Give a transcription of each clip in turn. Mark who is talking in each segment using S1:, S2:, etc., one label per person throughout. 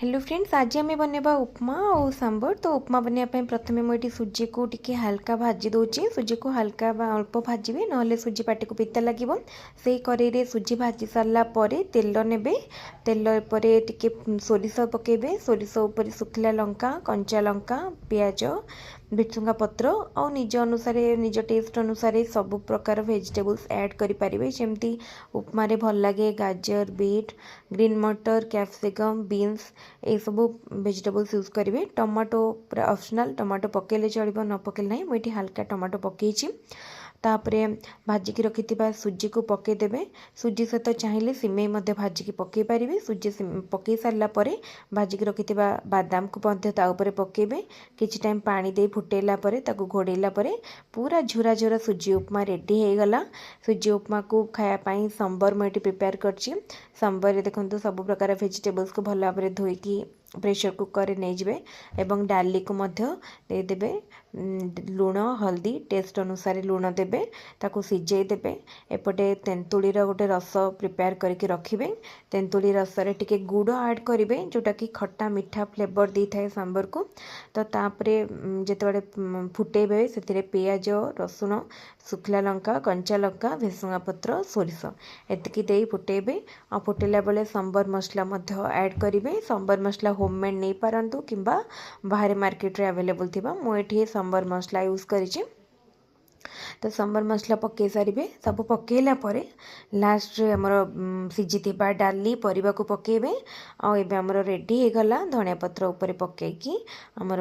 S1: Hello friends, आज आम बनवा उपमा और सांबर। तो उपमा बनवाई प्रथम मुझे सुजी को टिके हल्का भाजी दूचे। सुजी को हल्का अल्प भाजबे ना सुजी पाटी को पिता लगे। से कड़े सुजी भाजी सारा तेल ने तेल टिके सोरिष पकेबे। सोरिष उपर सुखिला लंका, कंचा लंका, पियाज, भृसुंगा पत्र और निज अनुसार निज टेस्ट अनुसार सब प्रकार वेजिटेबल्स ऐड करें। जमती उपमा भल लगे गाजर, बीट, ग्रीन मटर, कैप्सिकम, बीन्स ये सब वेजिटेबल्स यूज करेंगे। टमाटो पूरा ऑप्शनल, टमाटो पकेले चलो न पकेले ना। मुझे हल्का टमाटो पकईची। तापरे भाजिकी रखिथिबा सुजी को पकेदेबे। सुजी सहित चाहिए सिमेई भाजिकी पकई पारे। सुजी पकई सारा भाजिकी रखिथिबा बादाम को ऊपर पकेबे। किछि टाइम पानी दे फुटेला घोड़ेला पूरा झुरा झुरा सुजी उपमा रेडी हो गला। सुजी उपमा को खायापाई सांबर मुझे प्रिपेयर करछि। सांबर देखो सब प्रकार वेजिटेबल्स को भल भाव धोईकी प्रेशर कुकर रे नहीं जिवे एवं डाली को मध्य दे देबे। लूण, हल्दी टेस्ट अनुसार लूण देबे, ताको सिझे देबे। एपटे तेंतुलीर गोटे रस प्रिपेयर करके रखिबे। तेंतुली रस रे टिके गुड़ ऐड करिवे जोटा कि खट्टा मीठा फ्लेवर दी थाए सांबर को। तो तापरे जेतेबेले फुटेबे सेतिरे पियाज, रसुण, सुखला लंका, कंचा लंका, भेसुंगा पत्र, सोरिष एतिकी देई फुटेबे। आ फुटेला बेले सांबर मसला मध्य ऐड करिवे। सांबर मसला होममेड नहीं पारंतु किंबा बाहर मार्केट रे अवेलेबल थिबा। मु एठी सांबर मसला यूज करिछि। तो सांबर मसला पकई सारे सब पकईला लास्ट रे हमर सिझी डाली परिवा को पकेबे। आमर रेडी हो गला। धनिया पत्र ऊपर पकईकी हमर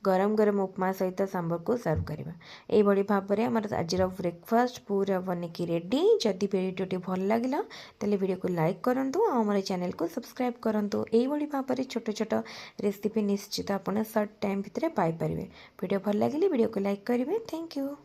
S1: गरम गरम उपमा सहित सांबर को सर्व करवा। यही भाव में आम आज ब्रेकफास्ट पूरा बनिकी रेडी। जदि वीडियो भल लगे तेल वीडियो को लाइक करूँ और हमारे चैनल को सब्सक्राइब करूँ। यही भाव में छोट छोट रेसिपी निश्चित आप सर्ट टाइम भितर पाइपर। वीडियो भल लगे वीडियो को लाइक करेंगे। Thank you.